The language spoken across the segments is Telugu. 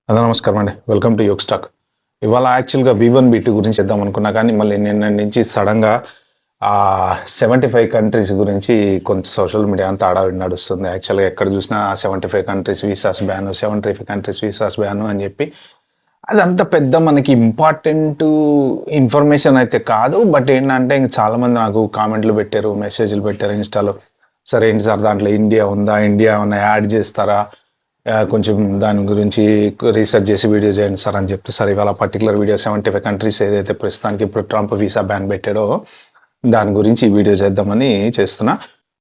నమస్కారం అండి. Welcome to Yog stack. ఇవాళ యాక్చువల్‌గా V1, V2 గురించి చేద్దాం అనుకున్నా కానీ మళ్ళీ నిన్న నుంచి సడెన్‌గా 75 కంట్రీస్ గురించి కొంత సోషల్ మీడియా అంతా హడావిడి నడుస్తుంది. యాక్చువల్‌గా ఎక్కడ చూసినా 75 countries visas ban, 75 countries visas ban అని చెప్పి అదంత పెద్ద మనకి ఇంపార్టెంట్ ఇన్ఫర్మేషన్ అయితే కాదు. బట్ ఏంటంటే ఇంక చాలామంది నాకు కామెంట్లు పెట్టారు, మెసేజ్‌లు పెట్టారు ఇన్‌స్టాలో. "సార్ ఏంటి సార్ దాంట్లో ఇండియా ఉందా? ఇండియా ఏమన్నా యాడ్ చేస్తారా? కొంచెం దాని గురించి రీసెర్చ్ చేసి వీడియో చేయండి సార్" అని చెప్తే, సార్ ఇవాళ పర్టికులర్ వీడియో 75 కంట్రీస్ ఏదైతే ప్రస్తుతానికి ఇప్పుడు ట్రంప్ వీసా బ్యాన్ పెట్టాడో దాని గురించి ఈ వీడియో చేద్దామని చేస్తున్నా.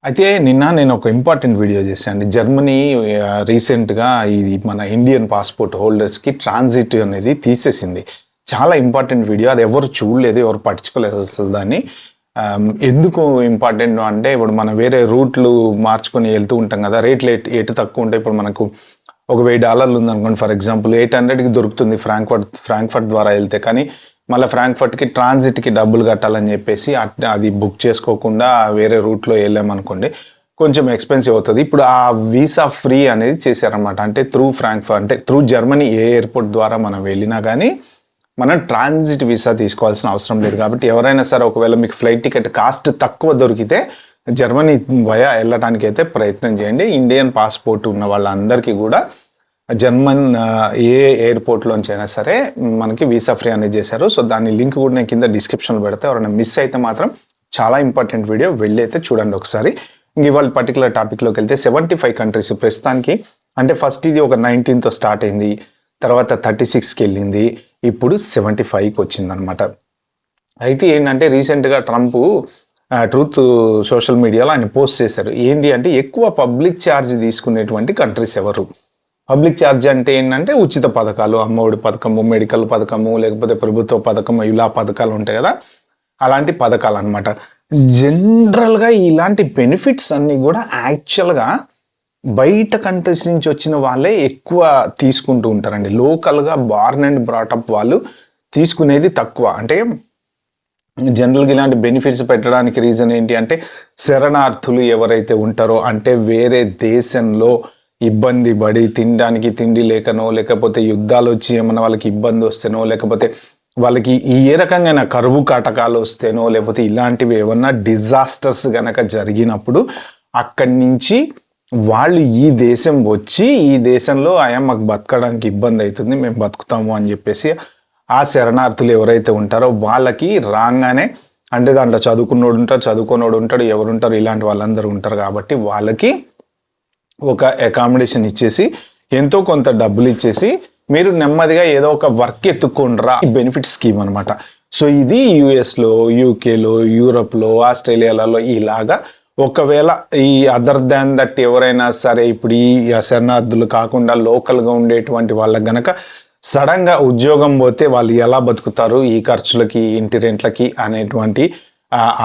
అయితే నిన్న నేను ఒక ఇంపార్టెంట్ వీడియో చేశాను. జర్మనీ రీసెంట్‌గా ఇది మన ఇండియన్ పాస్‌పోర్ట్ హోల్డర్స్‌కి ట్రాన్సిట్ అనేది తీసేసింది. చాలా ఇంపార్టెంట్ వీడియో. అది ఎవరు చూడలేదు, ఎవరు పట్టించుకోలేదు అసలు దాన్ని. ఎందుకు ఇంపార్టెంట్ అంటే ఇప్పుడు మనం వేరే రూట్లు మార్చుకొని వెళ్తూ ఉంటాం కదా, రేట్లు ఎటు తక్కువ ఉంటాయి. ఇప్పుడు మనకు ఒక $1000 ఉందనుకోండి, ఫర్ ఎగ్జాంపుల్ 800కి దొరుకుతుంది ఫ్రాంక్ఫర్ట్ ద్వారా వెళ్తే. కానీ మళ్ళీ ఫ్రాంక్ఫర్ట్కి ట్రాన్సిట్కి డబ్బులు కట్టాలని చెప్పేసి అది బుక్ చేసుకోకుండా వేరే రూట్లో వెళ్ళామనుకోండి, కొంచెం ఎక్స్పెన్సివ్ అవుతుంది. ఇప్పుడు ఆ వీసా ఫ్రీ అనేది చేశారనమాట. అంటే త్రూ జర్మనీ ఏ ఎయిర్పోర్ట్ ద్వారా మనం వెళ్ళినా కానీ మనం ట్రాన్సిట్ వీసా తీసుకోవాల్సిన అవసరం లేదు. కాబట్టి ఎవరైనా సరే ఒకవేళ మీకు ఫ్లైట్ టికెట్ కాస్ట్ తక్కువ దొరికితే జర్మనీ వయా వెళ్ళడానికి అయితే ప్రయత్నం చేయండి. ఇండియన్ పాస్పోర్ట్ ఉన్న వాళ్ళందరికీ కూడా ఏ ఎయిర్పోర్ట్లోంచి అయినా సరే మనకి వీసా ఫ్రీ అనేది చేశారు. సో దాని లింక్ కూడా నేను కింద డిస్క్రిప్షన్లో పెడితే, ఎవరైనా మిస్ అయితే మాత్రం చాలా ఇంపార్టెంట్ వీడియో, వెళ్ళి అయితే చూడండి ఒకసారి. ఇంక ఇవాళ పర్టికులర్ టాపిక్లోకి వెళ్తే 75 కంట్రీస్ ప్రస్తుతానికి. అంటే ఫస్ట్ ఇది ఒక 19తో స్టార్ట్ అయింది, తర్వాత 36కి వెళ్ళింది, ఇప్పుడు 75కి వచ్చిందనమాట. అయితే ఏంటంటే రీసెంట్గా ట్రంప్ ట్రూత్ సోషల్ మీడియాలో ఆయన పోస్ట్ చేశారు. ఏంటి అంటే ఎక్కువ పబ్లిక్ ఛార్జ్ తీసుకునేటువంటి కంట్రీస్ ఎవరు. పబ్లిక్ ఛార్జ్ అంటే ఏంటంటే ఉచిత పథకాలు, అమ్మఒడి పథకము, మెడికల్ పథకము, లేకపోతే ప్రభుత్వ పథకము, ఇలా పథకాలు ఉంటాయి కదా, అలాంటి పథకాలు అనమాట. జనరల్గా ఇలాంటి బెనిఫిట్స్ అన్నీ కూడా యాక్చువల్గా బయట కంట్రీస్ నుంచి వచ్చిన వాళ్ళే ఎక్కువ తీసుకుంటూ ఉంటారండి. లోకల్గా బార్న్ అండ్ బ్రాటప్ వాళ్ళు తీసుకునేది తక్కువ. అంటే జనరల్గా ఇలాంటి బెనిఫిట్స్ పెట్టడానికి రీజన్ ఏంటి అంటే, శరణార్థులు ఎవరైతే ఉంటారో, అంటే వేరే దేశంలో ఇబ్బంది పడి తినడానికి తిండి లేకనో, లేకపోతే యుద్ధాలు వచ్చి ఏమన్నా వాళ్ళకి ఇబ్బంది వస్తేనో, లేకపోతే వాళ్ళకి ఏ రకంగా కరువు కాటకాలు వస్తేనో, లేకపోతే ఇలాంటివి ఏమన్నా డిజాస్టర్స్ గనక జరిగినప్పుడు అక్కడి నుంచి వాళ్ళు ఈ దేశం వచ్చి ఈ దేశంలో మాకు బతకడానికి ఇబ్బంది అవుతుంది, మేము బతుకుతాము అని చెప్పేసి ఆ శరణార్థులు ఎవరైతే ఉంటారో వాళ్ళకి రాగానే, అంటే దాంట్లో చదువుకున్నోడు ఉంటాడు, చదువుకున్నోడు ఉంటాడు, ఎవరుంటారు, ఇలాంటి వాళ్ళందరూ ఉంటారు. కాబట్టి వాళ్ళకి ఒక అకామిడేషన్ ఇచ్చేసి ఎంతో కొంత డబ్బులు ఇచ్చేసి మీరు నెమ్మదిగా ఏదో ఒక వర్క్ ఎత్తుకుండ్రా, బెనిఫిట్ స్కీమ్ అనమాట. సో ఇది యుఎస్లో, యూకేలో, యూరోప్లో, ఆస్ట్రేలియాలలో ఇలాగా. ఒకవేళ ఈ అదర్ దాన్ దట్ ఎవరైనా సరే ఇప్పుడు ఈ శరణార్థులు కాకుండా లోకల్గా ఉండేటువంటి వాళ్ళకి గనక సడన్గా ఉద్యోగం పోతే వాళ్ళు ఎలా బతుకుతారు ఈ ఖర్చులకి, ఇంటి రెంట్లకి అనేటువంటి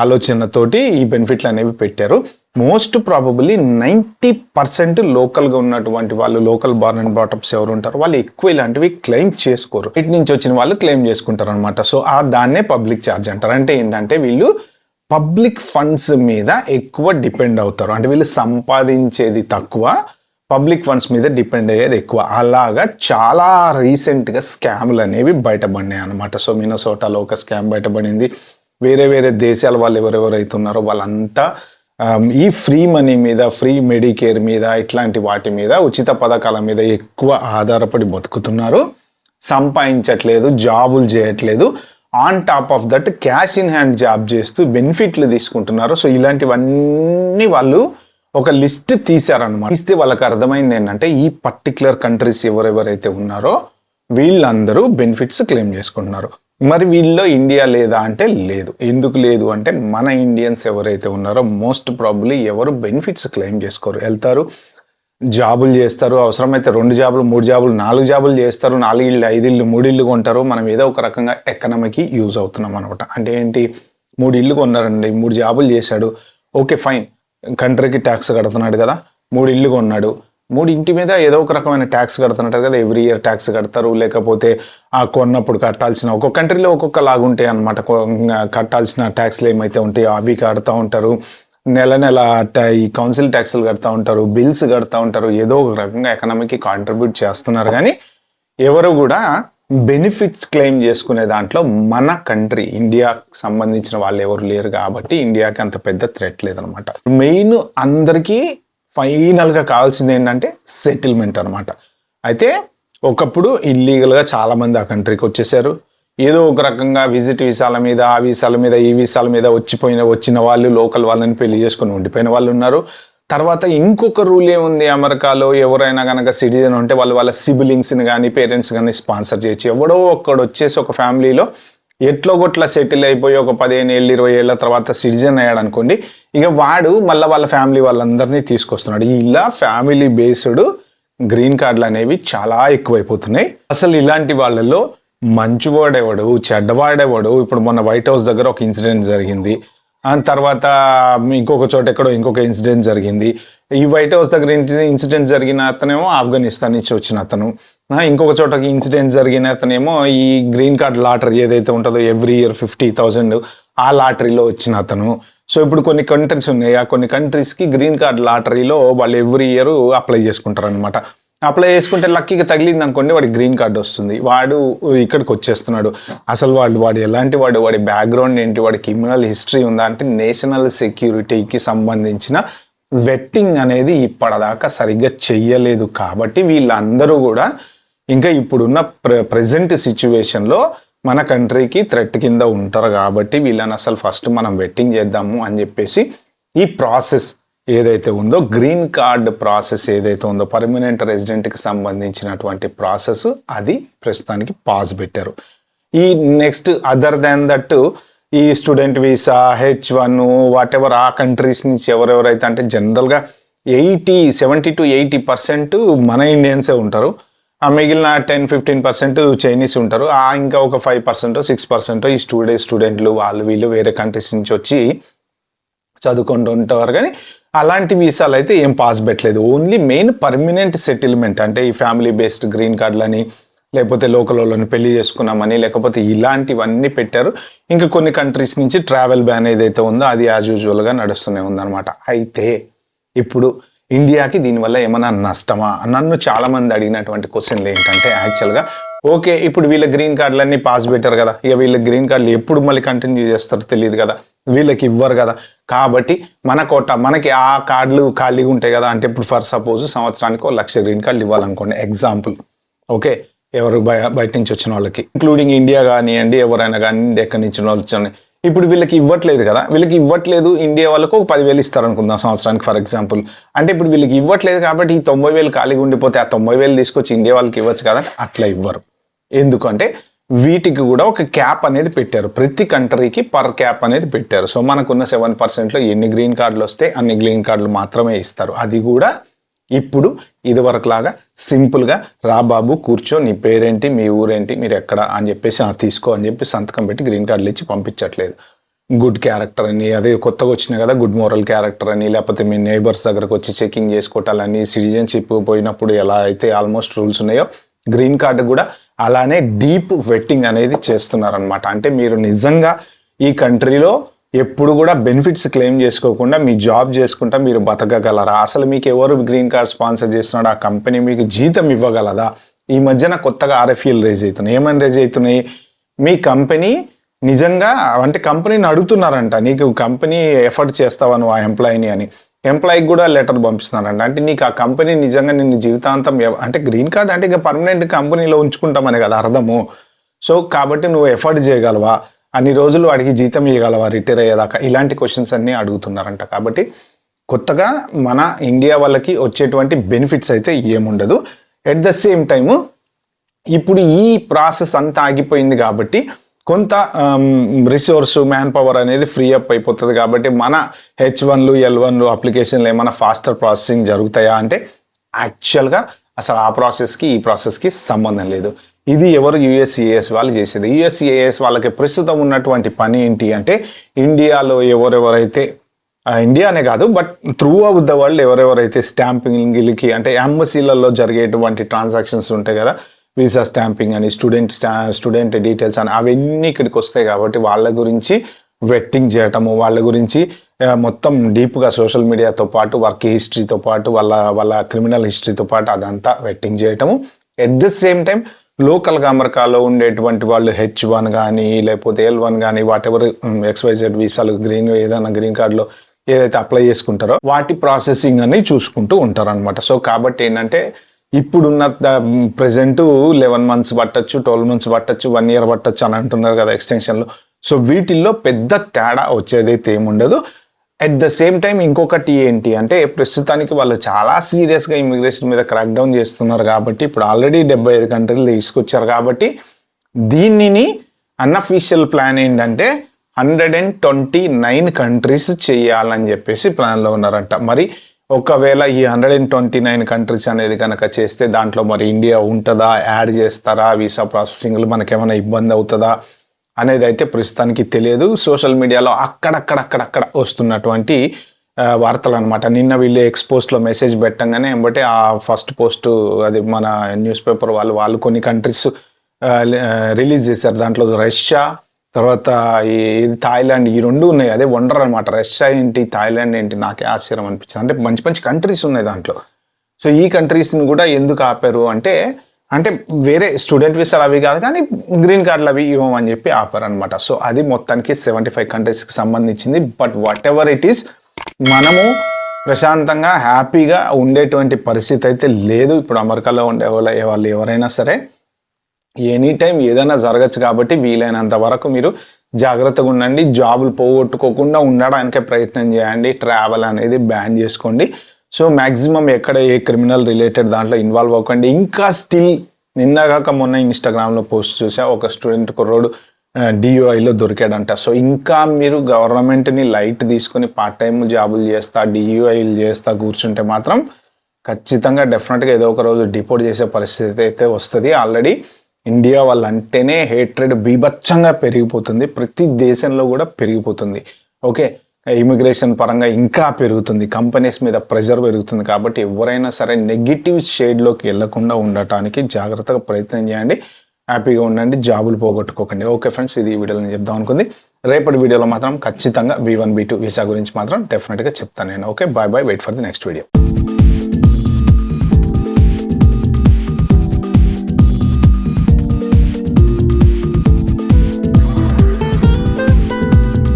ఆలోచనతోటి ఈ బెనిఫిట్లు అనేవి పెట్టారు. మోస్ట్ ప్రాబబుల్లీ 90% లోకల్గా ఉన్నటువంటి వాళ్ళు, లోకల్ బార్న్ అండ్ బ్రాటప్స్ ఎవరు ఉంటారో వాళ్ళు ఎక్కువ ఇలాంటివి క్లెయిమ్ చేసుకోరు. ఇటు నుంచి వచ్చిన వాళ్ళు క్లెయిమ్ చేసుకుంటారు అనమాట. సో దాన్నే పబ్లిక్ ఛార్జ్ అంటారు. అంటే ఏంటంటే వీళ్ళు పబ్లిక్ ఫండ్స్ మీద ఎక్కువ డిపెండ్ అవుతారు. అంటే వీళ్ళు సంపాదించేది తక్కువ, పబ్లిక్ ఫండ్స్ మీద డిపెండ్ అయ్యేది ఎక్కువ. అలాగా చాలా రీసెంట్గా స్కామ్లు అనేవి బయటపడినాయి అనమాట. సో మినసోటాలో ఒక స్కామ్ బయటపడింది. వేరే వేరే దేశాల వాళ్ళు ఎవరెవరైతే ఉన్నారో వాళ్ళంతా ఈ ఫ్రీ మనీ మీద, ఫ్రీ మెడికేర్ మీద, ఇట్లాంటి వాటి మీద, ఉచిత పథకాల మీద ఎక్కువ ఆధారపడి బతుకుతున్నారు, సంపాదించట్లేదు, జాబులు చేయట్లేదు. On top of that cash in hand job చేస్తూ బెనిఫిట్లు తీసుకుంటున్నారు. సో ఇలాంటివన్నీ వాళ్ళు ఒక లిస్ట్ తీశారనమాట. ఇస్తే వాళ్ళకి అర్థమైంది ఏంటంటే ఈ పర్టికులర్ కంట్రీస్ ఎవరెవరైతే ఉన్నారో వీళ్ళందరూ బెనిఫిట్స్ క్లెయిమ్ చేసుకుంటున్నారు. మరి వీళ్ళలో ఇండియా లేదా అంటే లేదు. ఎందుకు లేదు అంటే మన ఇండియన్స్ ఎవరైతే ఉన్నారో మోస్ట్ ప్రాబబ్లీ ఎవరు బెనిఫిట్స్ క్లెయిమ్ చేసుకోరు. వెళ్తారు, జాబులు చేస్తారు, అవసరమైతే 2 జాబులు, 3 జాబులు, 4 జాబులు చేస్తారు, 4 ఇళ్ళు, 5 ఇళ్ళు, 3 ఇళ్ళు కొంటారు. మనం ఏదో ఒక రకంగా ఎకనామీకి యూజ్ అవుతున్నాం అనమాట. అంటే ఏంటి, 3 ఇళ్ళు కొన్నారండి, 3 జాబులు చేశాడు, ఓకే ఫైన్, కంట్రీకి ట్యాక్స్ కడుతున్నాడు కదా, 3 ఇళ్ళు కొన్నాడు, 3 ఇంటి మీద ఏదో ఒక రకమైన ట్యాక్స్ కడుతున్నట్టు కదా, ఎవ్రీ ఇయర్ ట్యాక్స్ కడతారు. లేకపోతే కొన్నప్పుడు కట్టాల్సిన, ఒక్కొక్క కంట్రీలో ఒక్కొక్క లాగుంటాయి అనమాట, కట్టాల్సిన ట్యాక్స్లు ఏమైతే ఉంటాయో అవి కడతా ఉంటారు. నెల నెల ఈ కౌన్సిల్ ట్యాక్స్లు కడతా ఉంటారు, బిల్స్ కడతా ఉంటారు. ఏదో ఒక రకంగా ఎకనామీకి కాంట్రిబ్యూట్ చేస్తున్నారు. కానీ ఎవరు కూడా బెనిఫిట్స్ క్లెయిమ్ చేసుకునే దాంట్లో మన కంట్రీ ఇండియాకి సంబంధించిన వాళ్ళు ఎవరు లేరు కాబట్టి ఇండియాకి అంత పెద్ద థ్రెట్ లేదనమాట. మెయిన్ అందరికీ ఫైనల్గా కావాల్సింది ఏంటంటే సెటిల్మెంట్ అనమాట. అయితే ఒకప్పుడు ఇల్లీగల్గా చాలామంది ఆ కంట్రీకి వచ్చేసారు. ఏదో ఒక రకంగా విజిట్ వీసాల మీద, ఆ వీసాల మీద, ఈ వీసాల మీద వచ్చిన వాళ్ళు లోకల్ వాళ్ళని పెళ్లి చేసుకుని ఉండిపోయిన వాళ్ళు ఉన్నారు. తర్వాత ఇంకొక రూల్ ఏముంది అమెరికాలో, ఎవరైనా కనుక సిటిజన్ ఉంటే వాళ్ళ సిబిలింగ్స్ని కానీ పేరెంట్స్ కానీ స్పాన్సర్ చేయొచ్చు. ఎవడో ఒక్కడు వచ్చేసి ఒక ఫ్యామిలీలో ఎట్లో గొట్ల సెటిల్ అయిపోయి ఒక 15 ఏళ్ళు 20 ఏళ్ళ తర్వాత సిటిజన్ అయ్యాడు అనుకోండి, ఇక వాడు మళ్ళీ వాళ్ళ ఫ్యామిలీ వాళ్ళందరినీ తీసుకొస్తున్నాడు. ఇలా ఫ్యామిలీ బేస్డ్ గ్రీన్ కార్డులు అనేవి చాలా ఎక్కువైపోతున్నాయి. అసలు ఇలాంటి వాళ్ళలో మంచివాడెవడు చెడ్డవాడెవడు, ఇప్పుడు మొన్న వైట్ హౌస్ దగ్గర ఒక ఇన్సిడెంట్ జరిగింది, తర్వాత ఇంకొక చోట ఎక్కడో ఇంకొక ఇన్సిడెంట్ జరిగింది. ఈ వైట్ హౌస్ దగ్గర ఇన్సిడెంట్ జరిగిన అతనేమో ఆఫ్ఘనిస్తాన్ నుంచి వచ్చిన అతను, ఇంకొక చోట ఇన్సిడెంట్ జరిగిన అతనేమో ఈ గ్రీన్ కార్డ్ లాటరీ ఏదైతే ఉంటుందో ఎవ్రీ ఇయర్ 50,000 ఆ లాటరీలో వచ్చిన అతను. సో ఇప్పుడు కొన్ని కంట్రీస్ ఉన్నాయి, ఆ కొన్ని కంట్రీస్కి గ్రీన్ కార్డ్ లాటరీలో వాళ్ళు ఎవ్రీ ఇయర్ అప్లై చేసుకుంటారు అనమాట. అప్లై చేసుకుంటే లక్కీగా తగిలింది అనుకోండి, వాడికి గ్రీన్ కార్డ్ వస్తుంది, వాడు ఇక్కడికి వచ్చేస్తున్నాడు. అసలు వాడు ఎలాంటి వాడి బ్యాక్గ్రౌండ్ ఏంటి, వాడి క్రిమినల్ హిస్టరీ ఉందా అంటే నేషనల్ సెక్యూరిటీకి సంబంధించిన వెట్టింగ్ అనేది ఇప్పటిదాకా సరిగ్గా చెయ్యలేదు. కాబట్టి వీళ్ళందరూ కూడా ఇంకా ఇప్పుడున్న ప్రెజెంట్ సిచ్యువేషన్లో మన కంట్రీకి థ్రెట్ కింద ఉంటారు. కాబట్టి వీళ్ళని అసలు ఫస్ట్ మనం వెట్టింగ్ చేద్దాము అని చెప్పేసి ఈ ప్రాసెస్ ఏదైతే ఉందో, గ్రీన్ కార్డ్ ప్రాసెస్ ఏదైతే ఉందో, పర్మనెంట్ రెసిడెంట్కి సంబంధించినటువంటి ప్రాసెస్ అది ప్రస్తుతానికి పాజ్ పెట్టారు. ఈ నెక్స్ట్ అదర్ దాన్ దట్ ఈ student visa, H1 what ever ఆ కంట్రీస్ నుంచి ఎవరెవరైతే అంటే జనరల్గా 70 to 80% మన ఇండియన్సే ఉంటారు. ఆ మిగిలిన 10-15% చైనీస్ ఉంటారు. ఇంకా ఒక 5% 6% ఈ స్టూడెంట్లు వాళ్ళు వీళ్ళు వేరే కంట్రీస్ నుంచి వచ్చి చదువుకుంటూ ఉంటారు. కానీ అలాంటి వీసాలు అయితే ఏం పాస్ పెట్టలేదు. ఓన్లీ మెయిన్ పర్మనెంట్ సెటిల్మెంట్ అంటే ఈ ఫ్యామిలీ బేస్డ్ గ్రీన్ కార్డులని, లేకపోతే లోకల్ వాళ్ళని పెళ్లి చేసుకున్నామని, లేకపోతే ఇలాంటివన్నీ పెట్టారు. ఇంకా కొన్ని కంట్రీస్ నుంచి ట్రావెల్ బ్యాన్ ఏదైతే ఉందో అది యాజ్ యూజువల్గా నడుస్తూనే ఉందన్నమాట. అయితే ఇప్పుడు ఇండియాకి దీనివల్ల ఏమైనా నష్టమా? నన్ను చాలామంది అడిగినటువంటి క్వశ్చన్లు ఏంటంటే యాక్చువల్గా ఓకే, ఇప్పుడు వీళ్ళ గ్రీన్ కార్డులన్నీ పాస్ పెట్టారు కదా, ఇక వీళ్ళ గ్రీన్ కార్డులు ఎప్పుడు మళ్ళీ కంటిన్యూ చేస్తారో తెలియదు కదా, వీళ్ళకి ఇవ్వరు కదా, కాబట్టి మనకి ఆ కార్డులు ఖాళీగా ఉంటాయి కదా. అంటే ఇప్పుడు ఫర్ సపోజ్ సంవత్సరానికి 1,00,000 గ్రీన్ కార్డులు ఇవ్వాలనుకోండి ఎగ్జాంపుల్. ఓకే, ఎవరు బయట నుంచి వచ్చిన వాళ్ళకి, ఇంక్లూడింగ్ ఇండియా కానివ్వండి, ఎవరైనా కానీ ఎక్కడి నుంచి వచ్చి, ఇప్పుడు వీళ్ళకి ఇవ్వట్లేదు కదా, వీళ్ళకి ఇవ్వట్లేదు. ఇండియా వాళ్ళకు 10,000 ఇస్తారు అనుకుందాం సంవత్సరానికి ఫర్ ఎగ్జాంపుల్. అంటే ఇప్పుడు వీళ్ళకి ఇవ్వట్లేదు కాబట్టి ఈ 90,000 ఖాళీగా ఉండిపోతే ఆ 90,000 తీసుకొచ్చి ఇండియా వాళ్ళకి ఇవ్వచ్చు కదా, అట్లా ఇవ్వరు. ఎందుకంటే వీటికి కూడా ఒక క్యాప్ అనేది పెట్టారు, ప్రతి కంట్రీకి పర్ క్యాప్ అనేది పెట్టారు. సో మనకున్న 7%లో ఎన్ని గ్రీన్ కార్డులు వస్తే అన్ని గ్రీన్ కార్డులు మాత్రమే ఇస్తారు. అది కూడా ఇప్పుడు ఇదివరకు లాగా సింపుల్గా రా బాబు కూర్చో, నీ పేరేంటి, మీ ఊరేంటి, మీరు ఎక్కడ అని చెప్పేసి తీసుకో అని చెప్పి సంతకం పెట్టి గ్రీన్ కార్డులు ఇచ్చి పంపించట్లేదు. గుడ్ క్యారెక్టర్ అని, అదే కొత్తగా వచ్చినాయి కదా గుడ్ మోరల్ క్యారెక్టర్ అని, లేకపోతే మీ నైబర్స్ దగ్గరకు వచ్చి చెకింగ్ చేసుకోవటాలని, సిటిజన్షిప్ పోయినప్పుడు ఎలా అయితే ఆల్మోస్ట్ రూల్స్ ఉన్నాయో గ్రీన్ కార్డు కూడా అలానే డీప్ వెట్టింగ్ అనేది చేస్తున్నారనమాట. అంటే మీరు నిజంగా ఈ కంట్రీలో ఎప్పుడు కూడా బెనిఫిట్స్ క్లెయిమ్ చేసుకోకుండా మీ జాబ్ చేసుకుంటా మీరు బతకగలరా? అసలు మీకు ఎవరు గ్రీన్ కార్డ్ స్పాన్సర్ చేస్తున్నాడు, ఆ కంపెనీ మీకు జీతం ఇవ్వగలదా? ఈ మధ్యన కొత్తగా RFEలు రేజ్ అవుతున్నాయి. ఏమని రేజ్ అవుతున్నాయి? మీ కంపెనీ నిజంగా అంటే కంపెనీని అడుగుతున్నారంట, నీకు కంపెనీ ఎఫర్ట్ చేస్తావా నువ్వు ఆ ఎంప్లాయీని అని. ఎంప్లాయీకి కూడా లెటర్ పంపిస్తున్నారంట. అంటే నీకు ఆ కంపెనీ నిజంగా నిన్ను జీవితాంతం అంటే గ్రీన్ కార్డ్ అంటే ఇక పర్మనెంట్ కంపెనీలో ఉంచుకుంటామని కదా అర్థము. సో కాబట్టి నువ్వు ఎఫర్ట్ చేయగలవా, అన్ని రోజులు వాడికి జీతం ఇవ్వగలవా రిటైర్ అయ్యేదాకా, ఇలాంటి క్వశ్చన్స్ అన్నీ అడుగుతున్నారంట. కాబట్టి కొత్తగా మన ఇండియా వాళ్ళకి వచ్చేటువంటి బెనిఫిట్స్ అయితే ఏముండదు. ఎట్ ద సేమ్ టైము ఇప్పుడు ఈ ప్రాసెస్ అంతా ఆగిపోయింది కాబట్టి కొంత రిసోర్స్ మ్యాన్ పవర్ అనేది ఫ్రీ అప్ అయిపోతుంది. కాబట్టి మన H1లు L1లు అప్లికేషన్లు ఏమైనా ఫాస్టర్ ప్రాసెసింగ్ జరుగుతాయా అంటే యాక్చువల్గా అసలు ఆ ప్రాసెస్కి ఈ ప్రాసెస్కి సంబంధం లేదు. ఇది ఎవరు USCIS వాళ్ళు చేసేది. USCIS వాళ్ళకి ప్రస్తుతం ఉన్నటువంటి పని ఏంటి అంటే ఇండియాలో ఎవరెవరైతే ఇండియానే కాదు but through out the world ఎవరెవరైతే స్టాంపింగ్కి అంటే ఎంబసీలలో జరిగేటువంటి ట్రాన్సాక్షన్స్ ఉంటాయి కదా, వీసా స్టాంపింగ్ అని, స్టూడెంట్ డీటెయిల్స్ అని, అవన్నీ ఇక్కడికి వస్తాయి. కాబట్టి వాళ్ళ గురించి వెట్టింగ్ చేయటము, వాళ్ళ గురించి మొత్తం డీప్గా సోషల్ మీడియాతో పాటు వర్క్ హిస్టరీతో పాటు వాళ్ళ క్రిమినల్ హిస్టరీతో పాటు అదంతా వెట్టింగ్ చేయటము. ఎట్ ద సేమ్ టైం లోకల్గా అమెరికాలో ఉండేటువంటి వాళ్ళు H1 కానీ లేకపోతే L1 కానీ వాటెవర్ XYZ వీసాలు ఏదైనా గ్రీన్ కార్డులో ఏదైతే అప్లై చేసుకుంటారో వాటి ప్రాసెసింగ్ అని చూసుకుంటూ ఉంటారు అనమాట. సో కాబట్టి ఏంటంటే ఇప్పుడున్న ప్రెజెంట్ 11 months పట్టచ్చు, 12 months పట్టచ్చు, 1 year పట్టచ్చు అని అంటున్నారు కదా ఎక్స్టెన్షన్లో. సో వీటిల్లో పెద్ద తేడా వచ్చేదైతే ఏముండదు. అట్ ద సేమ్ టైం ఇంకొకటి ఏంటి అంటే ప్రస్తుతానికి వాళ్ళు చాలా సీరియస్గా ఇమిగ్రేషన్ మీద క్రాక్ డౌన్ చేస్తున్నారు కాబట్టి ఇప్పుడు ఆల్రెడీ 75 కంట్రీలు తీసుకొచ్చారు కాబట్టి దీనిని అన్అఫీషియల్ ప్లాన్ ఏంటంటే 129 కంట్రీస్ చేయాలని చెప్పేసి ప్లాన్లో ఉన్నారంట. మరి ఒకవేళ ఈ 129 కంట్రీస్ అనేది కనుక చేస్తే దాంట్లో మరి ఇండియా ఉంటుందా, యాడ్ చేస్తారా, వీసా ప్రాసెసింగ్లు మనకేమైనా ఇబ్బంది అవుతుందా అనేది అయితే ప్రస్తుతానికి తెలియదు. సోషల్ మీడియాలో అక్కడక్కడ వస్తున్నటువంటి వార్తలు అనమాట. నిన్న వీళ్ళు ఎక్స్పోస్ట్లో మెసేజ్ పెట్టంగానే ఎంబటే ఆ ఫస్ట్ పోస్ట్ అది మన న్యూస్ పేపర్ వాళ్ళు కొన్ని కంట్రీస్ రిలీజ్ చేశారు. దాంట్లో రష్యా, తర్వాత ఈ థాయిలాండ్, ఈ రెండు ఉన్నాయి. అదే వండర్ అనమాట. రష్యా ఏంటి, థాయిలాండ్ ఏంటి, నాకే ఆశ్చర్యం అనిపించింది. అంటే మంచి మంచి కంట్రీస్ ఉన్నాయి దాంట్లో. సో ఈ కంట్రీస్ని కూడా ఎందుకు ఆపారు అంటే వేరే స్టూడెంట్ వీసాలు అవి కాదు కానీ గ్రీన్ కార్డులు అవి ఇవ్వమని చెప్పి ఆపారు అనమాట. సో అది మొత్తానికి 75 కంట్రీస్కి సంబంధించింది. But what ever it is, మనము ప్రశాంతంగా హ్యాపీగా ఉండేటువంటి పరిస్థితి అయితే లేదు ఇప్పుడు అమెరికాలో ఉండే వాళ్ళు ఎవరైనా సరే. ఎనీ టైం ఏదైనా జరగచ్చు కాబట్టి వీలైనంత వరకు మీరు జాగ్రత్తగా ఉండండి. జాబులు పోగొట్టుకోకుండా ఉండడానికే ప్రయత్నం చేయండి. ట్రావెల్ అనేది బ్యాన్ చేసుకోండి. సో మ్యాక్సిమం ఎక్కడ ఏ క్రిమినల్ రిలేటెడ్ దాంట్లో ఇన్వాల్వ్ అవ్వకండి. ఇంకా స్టిల్ నిన్నగాక మొన్న ఇన్స్టాగ్రామ్లో పోస్ట్ చూసా, ఒక స్టూడెంట్ కుర్రోడు DUIలో దొరికాడంట. సో ఇంకా మీరు గవర్నమెంట్ని లైట్ తీసుకొని పార్ట్ టైం జాబులు చేస్తా, DUIలు చేస్తా కూర్చుంటే మాత్రం ఖచ్చితంగా డెఫినెట్గా ఏదో ఒక రోజు డిపోర్ట్ చేసే పరిస్థితి అయితే వస్తుంది. ఆల్రెడీ ఇండియా వాళ్ళంటేనే హేట్రెడ్ బీభత్సంగా పెరిగిపోతుంది. ప్రతి దేశంలో కూడా పెరిగిపోతుంది. ఓకే, ఇమిగ్రేషన్ పరంగా ఇంకా పెరుగుతుంది. కంపెనీస్ మీద ప్రెషర్ పెరుగుతుంది. కాబట్టి ఎవరైనా సరే నెగిటివ్ షేడ్లోకి వెళ్లకుండా ఉండటానికి జాగ్రత్తగా ప్రయత్నం చేయండి. హ్యాపీగా ఉండండి, జాబులు పోగొట్టుకోకండి. ఓకే ఫ్రెండ్స్, ఇది ఈ వీడియోలో నేను చెప్దాం అనుకుంది. రేపటి వీడియోలో మాత్రం ఖచ్చితంగా B1 B2 వీసా గురించి మాత్రం డెఫినెట్గా చెప్తాను నేను. Okay, bye bye, wait for the next video.